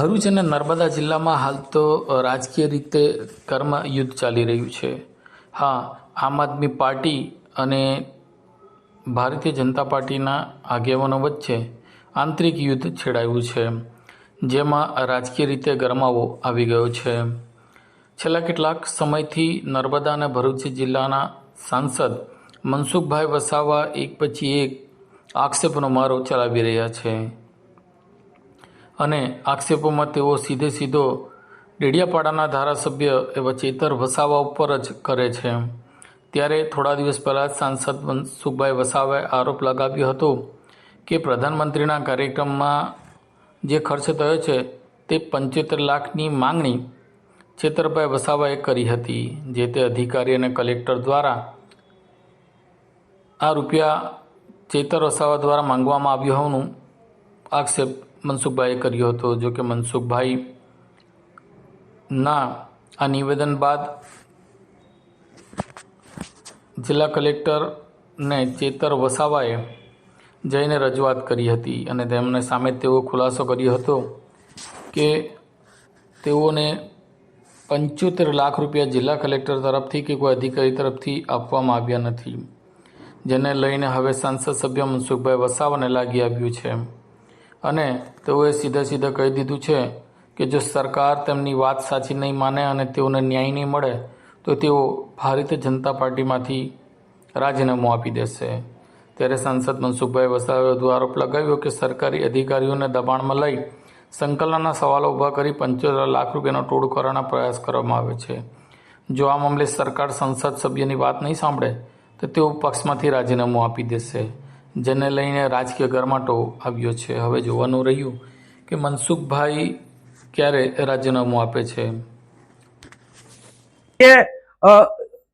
ભરૂચ અને નર્મદા જિલ્લામાં હાલ તો રાજકીય રીતે કર્મયુદ્ધ ચાલી રહ્યું છે. હા, આમ આદમી પાર્ટી અને ભારતીય જનતા પાર્ટીના આગેવાનો વચ્ચે આંતરિક યુદ્ધ છેડાયું છે, જેમાં રાજકીય રીતે ગરમાવો આવી ગયો છે. છેલ્લા કેટલાક સમયથી નર્મદા અને ભરૂચ જિલ્લાના સાંસદ મનસુખભાઈ વસાવા એક પછી એક આક્ષેપોનો મારો ચલાવી રહ્યા છે અને આક્ષેપોમાં તેઓ સીધો ડેડિયાપાડાના ધારાસભ્ય એવા ચેતર વસાવા ઉપર જ કરે છે. ત્યારે થોડા દિવસ પહેલાં જ સાંસદ મનસુખભાઈ વસાવાએ આરોપ લગાવ્યો હતો કે પ્રધાનમંત્રીના કાર્યક્રમમાં જે ખર્ચ થયો છે તે 75 લાખની માંગણી ચેતરભાઈ વસાવાએ કરી હતી, જે તે અધિકારી અને કલેક્ટર દ્વારા આ રૂપિયા ચેતર વસાવા દ્વારા માંગવામાં આવ્યો હોવાનું આક્ષેપ મનસુખભાઈએ કર્યો હતો. જો કે મનસુખભાઈના આ નિવેદન બાદ જિલ્લા કલેક્ટરને ચેતર વસાવાએ જઈને રજૂઆત કરી હતી અને તેમને સામે તેઓ ખુલાસો કર્યો હતો કે તેઓને 75 લાખ રૂપિયા જિલ્લા કલેક્ટર તરફથી કે કોઈ અધિકારી તરફથી આપવામાં આવ્યા નથી, જેને લઈને હવે સાંસદ સભ્ય મનસુખભાઈ વસાવાને લાગી આવ્યું છે અને તેઓએ સીધા કહી દીધું છે કે જો સરકાર તેમની વાત સાચી નહીં માને અને તેઓને ન્યાય નહીં મળે તો તેઓ ભારતીય જનતા પાર્ટીમાંથી રાજીનામું આપી દેશે. ત્યારે સાંસદ મનસુખભાઈ વસાવાએ વધુ આરોપ લગાવ્યો કે સરકારી અધિકારીઓને દબાણમાં લઈ સંકલનના સવાલો ઊભા કરી 75 લાખ રૂપિયાનો ટોળું કરવાના પ્રયાસ કરવામાં આવે છે. જો આ મામલે સરકાર સંસદ સભ્યની વાત નહીં સાંભળે તો તેઓ પક્ષમાંથી રાજીનામું આપી દેશે, જેને લઈને રાજકીય ગરમાટો આવ્યો છે. હવે જોવાનું રહ્યું કે મનસુખભાઈ ક્યારે રાજીનામું આપે છે.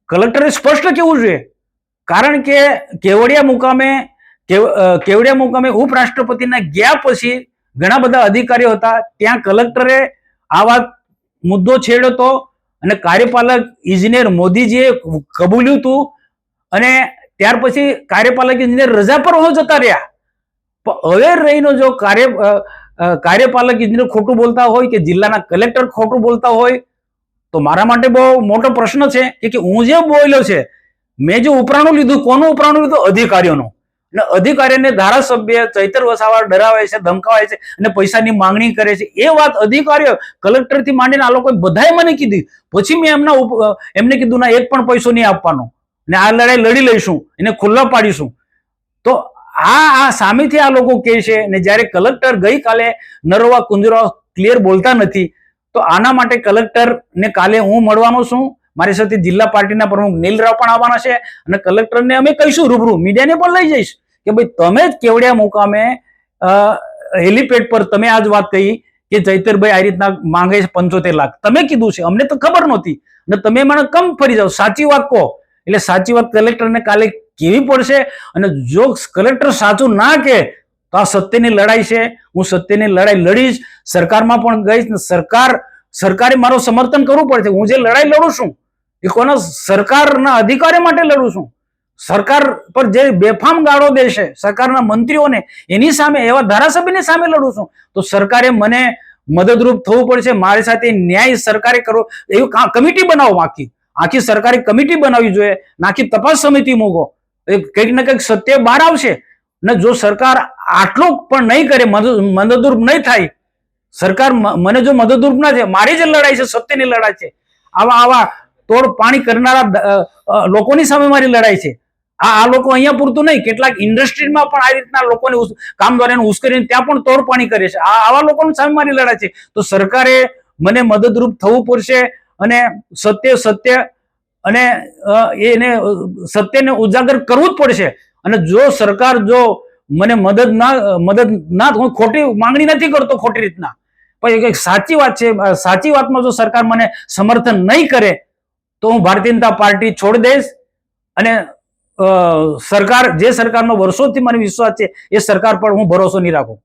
કલેક્ટરે સ્પષ્ટ કેવું જોઈએ, કારણ કે કેવડિયા મુકામે ઉપરાષ્ટ્રપતિના ગયા પછી ઘણા બધા અધિકારીઓ હતા, ત્યાં કલેક્ટરે આ વાત મુદ્દો છેડ્યો હતો અને કાર્યપાલક ઇજનેર મોદીજીએ કબૂલ્યું હતું અને ત્યાર પછી કાર્યપાલક ઇજનેર રજા પર જતા રહ્યા. પણ હવે રહીનો જો કાર્યપાલક ઇજનેર ખોટું બોલતા હોય કે જિલ્લાના કલેક્ટર ખોટું બોલતા હોય તો મારા માટે બહુ મોટો પ્રશ્ન છે કે હું જે બોલ્યો છે, મેં જે ઉપરાણું લીધું, કોનું ઉપરાણું લીધું? અધિકારીઓનું. અને અધિકારીને ધારાસભ્ય ચૈતર વસાવા ડરાવે છે, ધમકાવે છે અને પૈસાની માંગણી કરે છે. એ વાત અધિકારીઓ કલેક્ટરથી માંડીને આ લોકોએ બધાએ મને કીધી. પછી મેં એમને કીધું ના, એક પણ પૈસો નહીં આપવાનો ને આ લડાઈ લડી લઈશું, એને ખુલ્લા પાડીશું. તો આ સામેથી આ લોકો કહે છે ને જ્યારે કલેક્ટર ગઈકાલે નરવા કુંજરા ક્લિયર બોલતા નથી, તો આના માટે કલેક્ટરને કાલે હું મળવાનો છું. મારી સાથે જિલ્લા પાર્ટીના પ્રમુખ નીલરાવ પણ આવવાના છે અને કલેક્ટરને અમે કહીશું, રૂબરૂ મીડિયાને પણ લઈ જઈશ કે ભાઈ તમે જ કેવડિયા મુકામે હેલિપેડ પર તમે આજ વાત કહી કે ચૈતરભાઈ આ રીતના માંગે છે 75 લાખ. તમે કીધું છે, અમને તો ખબર નહોતી અને તમે મને કમ ફરી જાઓ, સાચી વાત કહો. એટલે સાચી વાત કલેક્ટરને કાલે કહેવી પડશે અને જો કલેક્ટર સાચું ના કહે તો આ સત્યની લડાઈ છે. હું સત્યની લડાઈ લડીશ, સરકારમાં પણ ગઈશ ને સરકારે મારું સમર્થન કરવું પડશે. હું જે લડાઈ લડું છું એ કોના સરકારના અધિકારી માટે લડું છું. સરકાર પર જે બેફામ ગાળો દેશે સરકારના મંત્રીઓને, એની સામે, એવા ધારાસભ્યની સામે લડું છું. તો સરકારે મને મદદરૂપ થવું પડશે. મારી સાથે ન્યાય સરકારે કરવો, એવી કમિટી બનાવો, આખી સરકારી કમિટી બનાવવી જોઈએ, આખી તપાસ સમિતિ મૂકો. કંઈક ને કંઈક સત્ય બહાર આવશે. ને જો સરકાર આટલું પણ નહીં કરે, મદદરૂપ નહીં થાય, સરકાર મને જો મદદરૂપ ના થાય, મારી જે લડાઈ છે સત્યની લડાઈ છે. આવા તોડ પાણી કરનારા લોકોની સામે મારી લડાઈ છે. આ લોકો અહીંયા પૂરતું નહીં, કેટલાક ઇન્ડસ્ટ્રીમાં પણ આ રીતના લોકોને કામદારોને ઉશ્કેરીને ત્યાં પણ તોડ પાણી કરે છે. આવા લોકોની સામે મારી લડાઈ છે. તો સરકારે મને મદદરૂપ થવું પડશે અને સત્ય અને એને સત્યને ઉજાગર કરવું જ પડશે. અને જો સરકાર જો મને મદદ ના, હું ખોટી માંગણી નથી કરતો ખોટી રીતના, પણ એક સાચી વાત છે, સાચી વાતમાં જો સરકાર મને સમર્થન નહીં કરે તો હું ભારતીય જનતા પાર્ટી છોડી દઈશ અને સરકાર, જે સરકારનો વર્ષોથી મને વિશ્વાસ છે એ સરકાર પર હું ભરોસો નહીં રાખું.